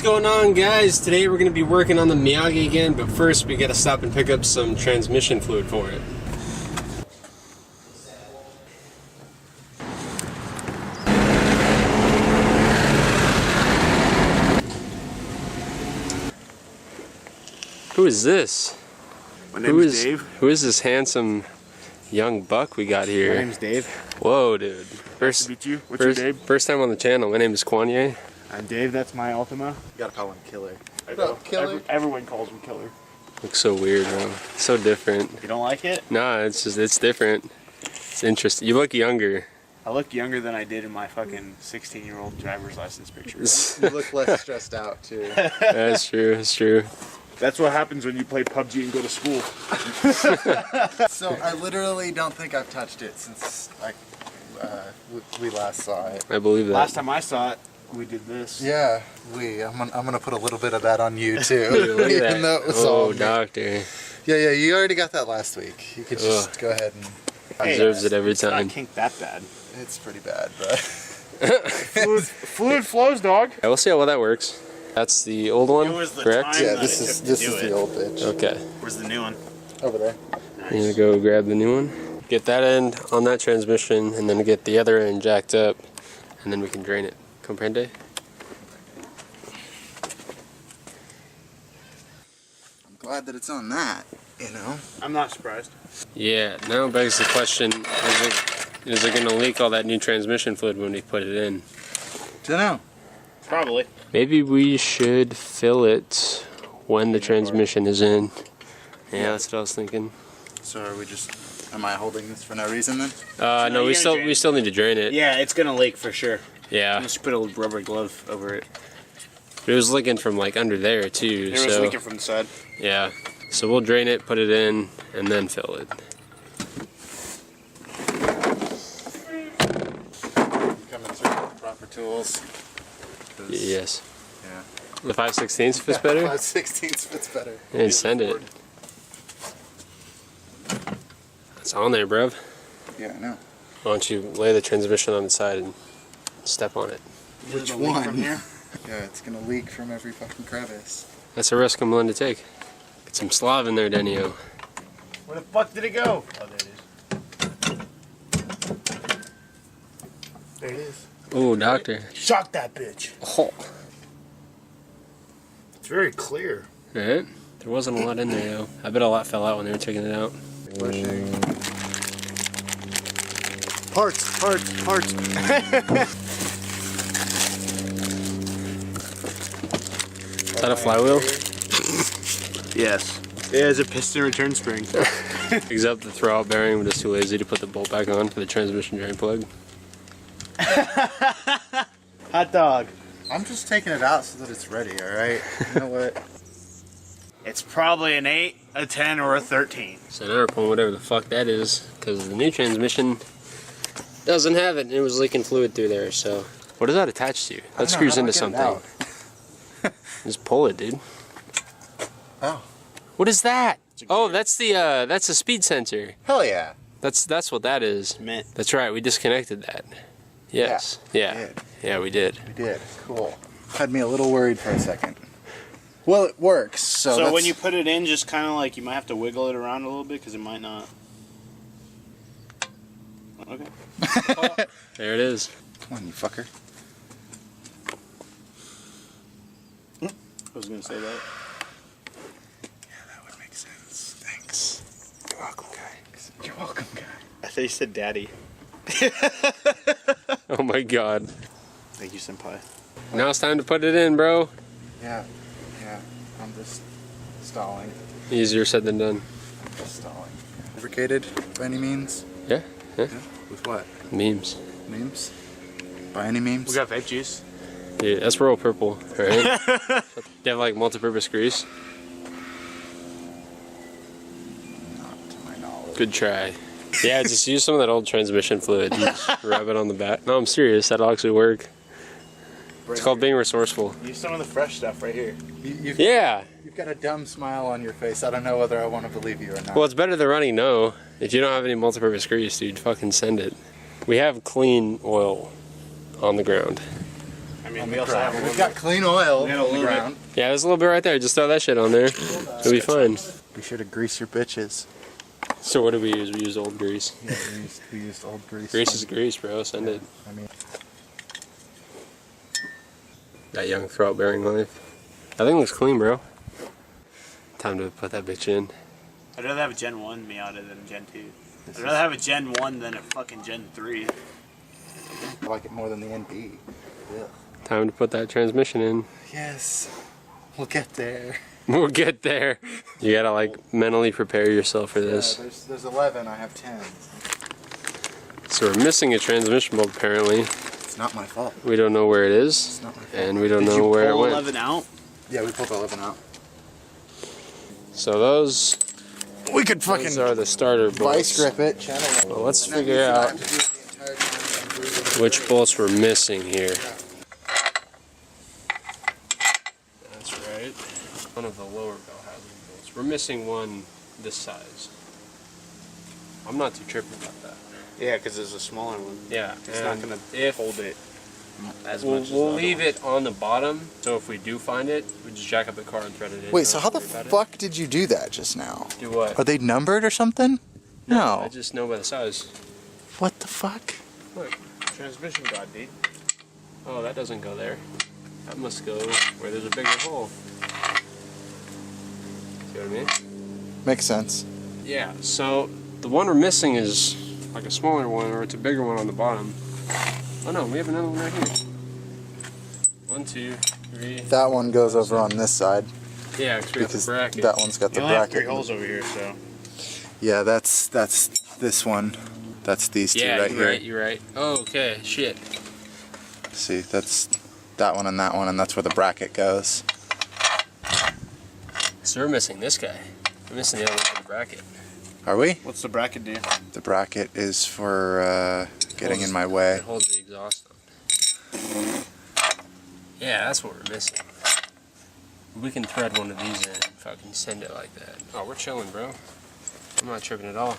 going on, guys? Today we're going to be working on the Miagi again, but first we got to stop and pick up some transmission fluid for it. Who is this? My name is Dave. Who is this handsome young buck we got here? My name's Dave. Whoa, dude. Nice to meet you. What's your name? First time on the channel. My name is Kwanye. I'm Dave. That's my Ultima. You gotta call him Killer. I know. Killer? Everyone calls him Killer. Looks so weird, bro. So different. You don't like it? Nah, it's different. It's interesting. You look younger. I look younger than I did in my fucking 16-year-old driver's license picture. You look less stressed out, too. That's true. That's true. That's what happens when you play PUBG and go to school. So I literally don't think I've touched it since like we last saw it. I believe that. Last time I saw it, we did this. Yeah, I'm gonna put a little bit of that on you too. Even though it was all me. Doctor. Yeah, you already got that last week. You could just go ahead and. Observes it every it's time. Not kink that bad. It's pretty bad, but. fluid flows, dog. Yeah, we'll see how well that works. That's the old one, correct? Yeah, this is the old bitch. Okay. Where's the new one? Over there. I'm gonna go grab the new one. Get that end on that transmission, and then get the other end jacked up, and then we can drain it. Comprende? I'm glad that it's on that. You know. I'm not surprised. Yeah. Now begs the question: is it gonna leak all that new transmission fluid when we put it in? Dunno. Probably. Maybe we should fill it when the transmission is in. Yeah, that's what I was thinking. So are we just? Am I holding this for no reason then? No, we still need to drain it. Yeah, it's gonna leak for sure. Yeah. Just put a rubber glove over it. It was leaking from like under there too. It was leaking from the side. Yeah. So we'll drain it, put it in, and then fill it. Coming through with proper tools. Yes. Yeah. The 5/16 fits better? 5/16 fits better. And send it. It's on there, bruv. Yeah, I know. Why don't you lay the transmission on its side and step on it? Which one? From here? Yeah, it's gonna leak from every fucking crevice. That's a risk I'm willing to take. Get some Slav in there, Denio. Where the fuck did it go? Oh, there it is. There it is. Oh, doctor. Shock that bitch. Oh. It's very clear. Alright. There wasn't a lot in there, though. I bet a lot fell out when they were taking it out. Pushing. Parts. Is that a flywheel? Yes. It has a piston return spring. Except the throwout bearing, we're just too lazy to put the bolt back on for the transmission drain plug. Hot dog. I'm just taking it out so that it's ready, alright? You know what? It's probably an 8, a 10, or a 13. So now we're pulling whatever the fuck that is, because the new transmission doesn't have it, and it was leaking fluid through there, so. What is that attached to? That screws into something. Just pull it, dude. Oh. What is that? Oh, that's the speed sensor. Hell yeah. That's what that is. Mint. That's right, we disconnected that. Yes. Yeah. Yeah, we did. We did. Cool. Had me a little worried for a second. Well, it works, so So when you put it in, just kind of like, you might have to wiggle it around a little bit, because it might not. Okay. Oh, there it is. Come on, you fucker. I was going to say that. Yeah, that would make sense. Thanks. You're welcome, guy. You're welcome, guy. I thought you said daddy. Oh my god. Thank you, senpai. Now it's time to put it in, bro. Yeah. I'm just stalling. Easier said than done. I'm just stalling. Lubricated by any means? Yeah. With what? Memes. Memes? By any memes? We got vape juice. Dude, that's Royal Purple, right? You have like multi-purpose grease? Not to my knowledge. Good try. Yeah, just use some of that old transmission fluid and just rub it on the back. No, I'm serious. That'll actually work. It's called being resourceful. Use some of the fresh stuff right here. Yeah. You've got a dumb smile on your face. I don't know whether I want to believe you or not. Well, it's better than running no. If you don't have any multi-purpose grease, dude, fucking send it. We have clean oil on the ground. mean, we also have a We've little got clean oil We got a on the little bit. ground. Yeah, there's a little bit right there. Just throw that shit on there. It'll be fine. Be sure to grease your bitches. So what did we use? We used old grease. Yeah, we used old grease. Grease is grease, bro. Send it. I mean, That young throat bearing life. I think it looks clean, bro. Time to put that bitch in. I'd rather have a Gen 1 Miata than a Gen 2. I'd rather have a Gen 1 than a fucking Gen 3. I like it more than the NB. Yeah. Time to put that transmission in. Yes. We'll get there. We'll get there. You gotta like mentally prepare yourself for this. Yeah, there's 11. I have 10. So we're missing a transmission bolt apparently. It's not my fault. We don't know where it is. It's not my fault. And we don't Did know you where it pull went. 11 out? Yeah, we pulled 11 out. So those We could are the starter vice bolts. grip it. Channel. Well, let's figure out which bolts we're missing here. That's right. One of the lower bell housing bolts. We're missing one this size. I'm not too tripping about that. Yeah, because there's a smaller one. Yeah, It's not going if to hold it as we'll much as the we'll other leave ones. it on the bottom, so if we do find it, we just jack up the car and thread it in. Wait, Don't so have how to the worry about it. fuck did you do that just now? Do what? Are they numbered or something? I No. just know by the size. What the fuck? Look. Transmission god, dude. Oh, that doesn't go there. That must go where there's a bigger hole. See what I mean? Makes sense. Yeah, so the one we're missing is like a smaller one, or it's a bigger one on the bottom. Oh no, we have another one right here. 1, 2, 3. That one goes over on this side Yeah, we got because the bracket. that one's got the You only have 3 bracket. holes over here, so. Yeah, that's this one. That's these two Yeah, right you're here. right, you're right. Oh, okay, shit. See, that's that one, and that's where the bracket goes. So we're missing this guy. We're missing the other one for the bracket. Are we? What's the bracket do? The bracket is for getting in my way. It holds the exhaust on. Yeah, that's what we're missing. We can thread one of these in and fucking send it like that. Oh, we're chilling, bro. I'm not tripping at all.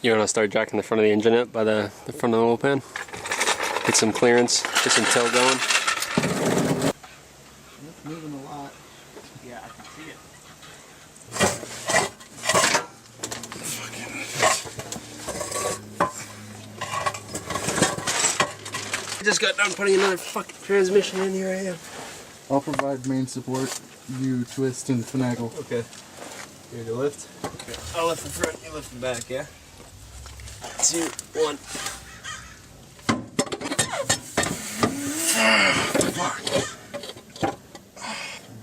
You want to start jacking the front of the engine up by the front of the oil pan? Get some clearance, get some tow going. It's moving a lot. Yeah, I can see it. I just got done putting another fucking transmission in here. I am. I'll provide main support. You twist and finagle. Okay. Here to lift. Okay. I'll lift the front, you lift the back, yeah? 2, 1.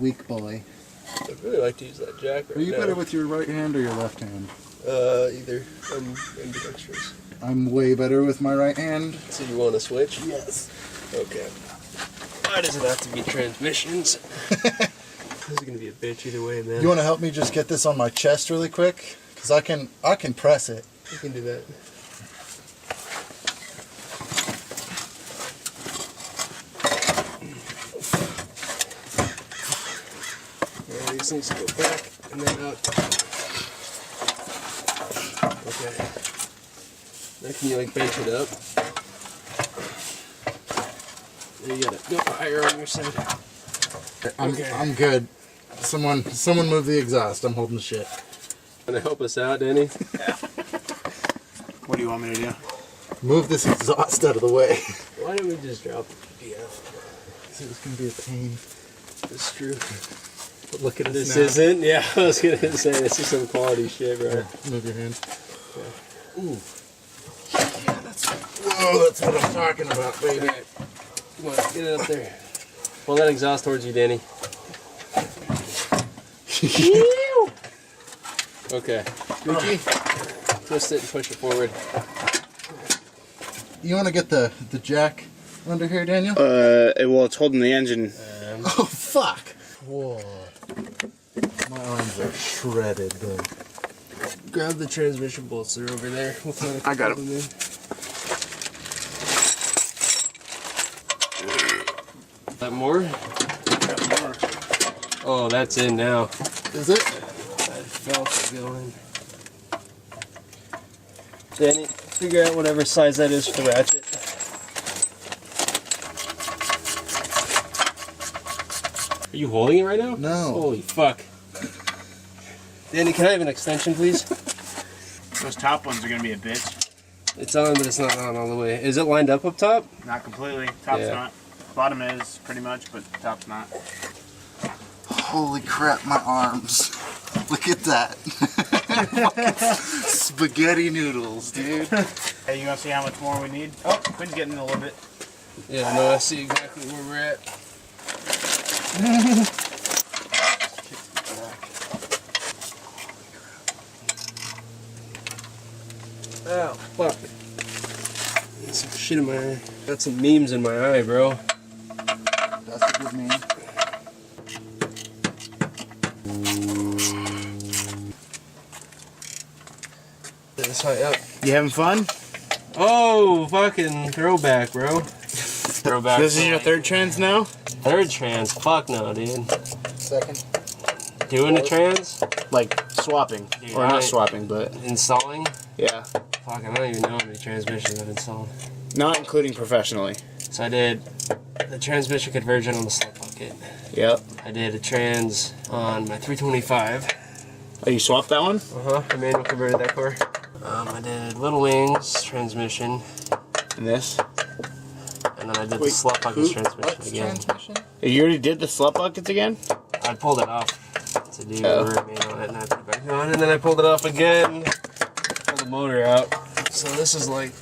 Weak boy. I'd really like to use that jack right Are you now. better with your right hand or your left hand? Either. I'm ambidextrous. I'm way better with my right hand. So you want to switch? Yes. Okay. Why does it have to be transmissions? This is gonna be a bitch either way, man. You want to help me just get this on my chest really quick? Cause I can press it. You can do that. Yeah, these things go back and then out. Okay. Now can you like bench it up? Now you gotta go higher on your side. Okay. I'm good. Someone move the exhaust. I'm holding the shit. Gonna help us out, Danny? What do you want me to do? Move this exhaust out of the way. Why don't we just drop the piano? It was gonna be a pain. It's true. But look at This now. isn't? Yeah, I was gonna say, this is some quality shit, bro. Move your hand. Ooh. Whoa, that's what I'm talking about, baby. Alright. Come on, get it up there. Pull that exhaust towards you, Danny. Okay. Gucci, twist it and push it forward. You want to get the jack under here, Daniel? Well, it's holding the engine. Oh, fuck. Whoa. My arms are shredded, dude. Grab the transmission bolts, they're over there. We'll I got them. Is that more? Oh, that's in now. Is it? I felt it going. Danny, figure out whatever size that is for the ratchet. Are you holding it right now? No. Holy fuck. Danny, can I have an extension, please? Those top ones are gonna be a bitch. It's on, but it's not on all the way. Is it lined up top? Not completely. Top's Yeah. not. Bottom is pretty much, but top's not. Holy crap, my arms. Look at that. Spaghetti noodles, dude. Hey, you wanna see how much more we need? Oh, Quinn's getting in a little bit. Yeah, no, I see exactly where we're at. Oh, fuck. Got some shit in my eye. Got some memes in my eye, bro. That's a good meme. This high up. You having fun? Oh, fucking throwback, bro. Throwback. This is your third trans now? Third trans? Fuck no, dude. Second. Doing the trans? Like swapping. Dude, Or not swapping, but Installing? yeah. Fuck, I don't even know how many transmissions I've installed. Not including professionally. So I did the transmission conversion on the slip bucket. Yep. I did a trans on my 325. Oh, you swapped that one? I manual converted that core. I did Little Wings transmission, And this? and then I did the Wait, slip bucket transmission What's again. transmission? You already did the slut buckets again? I pulled it off to do Oh. the remain on it, and I put it back on, and then I pulled it off again, pulled the motor out. So this is like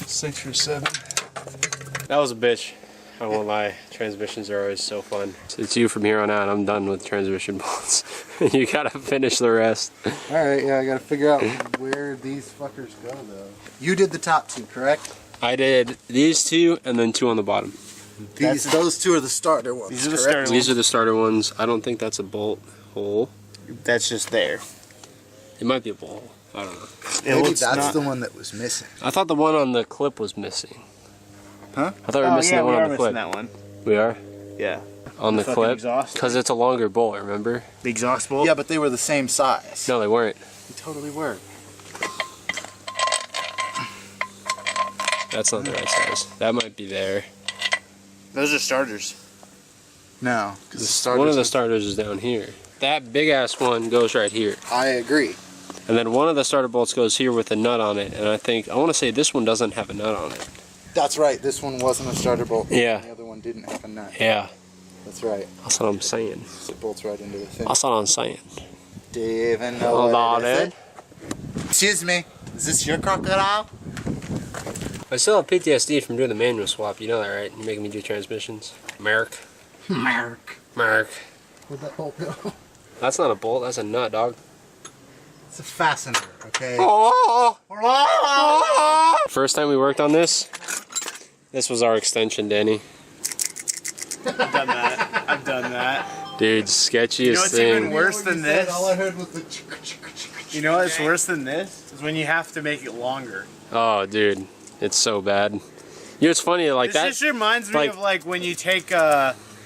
6 or 7. That was a bitch. I won't lie. Transmissions are always so fun. So it's you from here on out. I'm done with transmission bolts. You gotta finish the rest. Alright, yeah, I gotta figure out where these fuckers go, though. You did the top two, correct? I did these 2 and then 2 on the bottom. Those two are the starter ones. These are the correct? starter These are the starter ones. I don't think that's a bolt hole. That's just there. It might be a bolt hole. I don't know. Maybe that's the one that was missing. I thought the one on the clip was missing. Huh? I thought we were missing the one on the clip. that one. We are? Yeah. On the fucking clip? exhaust. Because it's a longer bolt, remember? The exhaust bolt? Yeah, but they were the same size. No, they weren't. They totally were. That's not the right size. That might be there. Those are starters. No, because the starters. One of the starters is down here. That big ass one goes right here. I agree. And then one of the starter bolts goes here with a nut on it. And I want to say this one doesn't have a nut on it. That's right. This one wasn't a starter bolt. Yeah. The other one didn't have a nut. Yeah. That's right. That's what I'm saying. So it bolts right into the thing. That's what I'm saying. Do you even know Hold what on, it is? Ed. Excuse me. Is this your crocodile? I still have PTSD from doing the manual swap. You know that, right? You're making me do transmissions. Merrick. Mark. Merrick. Where'd that bolt go? That's not a bolt. That's a nut, dog. It's a fastener, okay? Oh. First time we worked on this, this was our extension, Danny. I've done that. I've done that. Dude, sketchiest You know what's thing. even worse than this? All I heard was the You know what's worse than this? Is when you have to make it longer. Oh, dude, it's so bad. You know, it's funny like This that. just reminds me like- of like when you take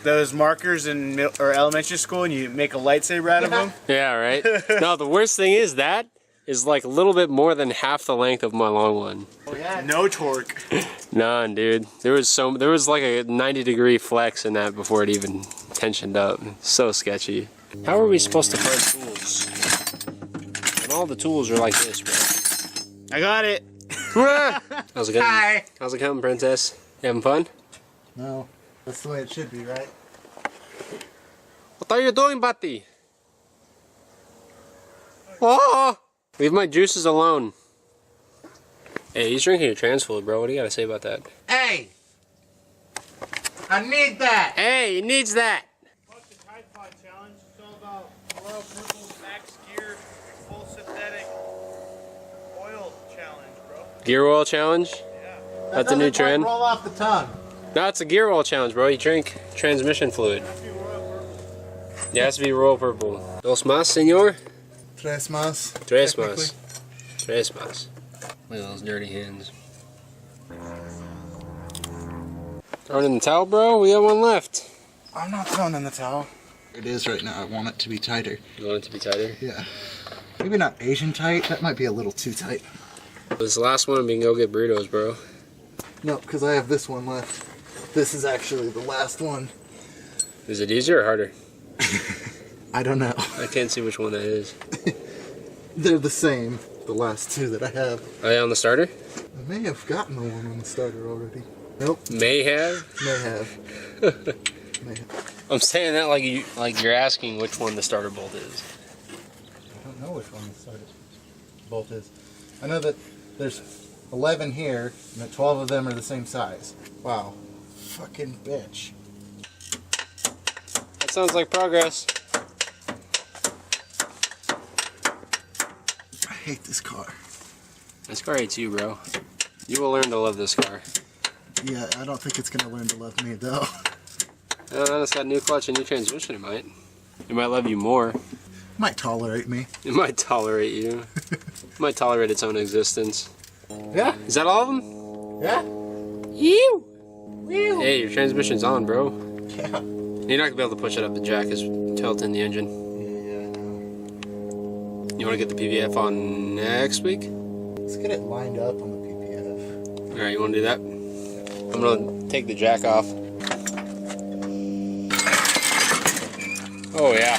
those markers in or elementary school and you make a lightsaber out of them. Yeah, right. No, the worst thing is that is like a little bit more than half the length of my long one. No torque. None, dude. There was like a 90-degree flex in that before it even tensioned up. So sketchy. How are we supposed to find tools? And all the tools are like this, bro. I got it. How's it going? Hi. How's it going, princess? You having fun? No, that's the way it should be, right? What are you doing, Buddy? Oh! Leave my juices alone. Hey, he's drinking your trans fluid, bro. What do you gotta say about that? Hey! I need that! Hey, he needs that! Fuck the Tide Pod Challenge. It's all about Royal Purple's Max Gear Full Synthetic Oil Challenge, bro. Gear oil challenge? Yeah. That's a new trend? Roll off the tongue. No, it's a gear oil challenge, bro. You drink transmission fluid. Yeah, it has to be royal purple. Dos más, señor? Tres más. Tres más. Tres más. Look at those dirty hands. Throwing in the towel, bro? We got one left. I'm not throwing in the towel. It is right now. I want it to be tighter. You want it to be tighter? Yeah. Maybe not Asian tight. That might be a little too tight. This last one, we can go get burritos, bro. No, because I have this one left. This is actually the last one. Is it easier or harder? I don't know. I can't see which one that is. They're the same, the last two that I have. Are they on the starter? I may have gotten the one on the starter already. Nope. May have? May have. May have. I'm saying that like you're asking which one the starter bolt is. I don't know which one the starter bolt is. I know that there's 11 here, and that 12 of them are the same size. Wow. Fucking bitch. That sounds like progress. I hate this car. This car hates you, bro. You will learn to love this car. Yeah, I don't think it's gonna learn to love me though. It's got new clutch and new transmission, it might. It might love you more. Might tolerate me. It might tolerate you. It might tolerate its own existence. Yeah. Is that all of them? Yeah. Ew. Hey, your transmission's on, bro. Yeah. You're not gonna be able to push it up the jack, is tilting the engine. Yeah. You wanna get the PVF on next week? Let's get it lined up on the PPF. Alright, you wanna do that? I'm gonna take the jack off. Oh yeah.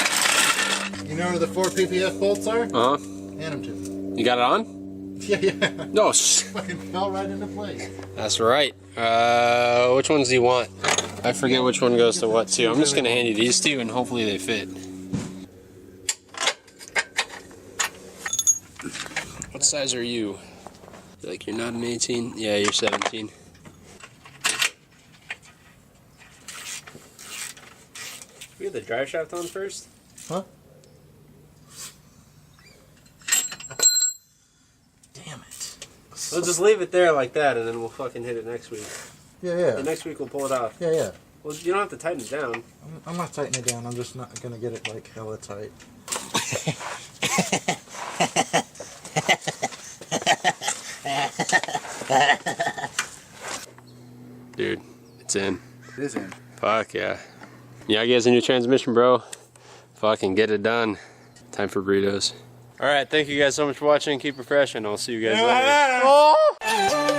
You know where the 4 PPF bolts are? Uh-huh. Hand them to me. You got it on? Yeah. No, Fucking fell right into place. that's right. Which ones do you want? I forget which one goes to what too. I'm just gonna hand you these two and hopefully they fit. What size are you? Like you're not an 18? Yeah, you're 17. We have the drive shaft on first? Huh? Damn it. We'll just leave it there like that and then we'll fucking hit it next week. Yeah, yeah. And next week we'll pull it off. Yeah, yeah. Well, you don't have to tighten it down. I'm not tightening it down. I'm just not gonna get it like hella tight. Dude, it's in. It is in. Fuck yeah. Miagi has a new transmission, bro. Fucking get it done. Time for burritos. Alright, thank you guys so much for watching. Keep it fresh and I'll see you guys later.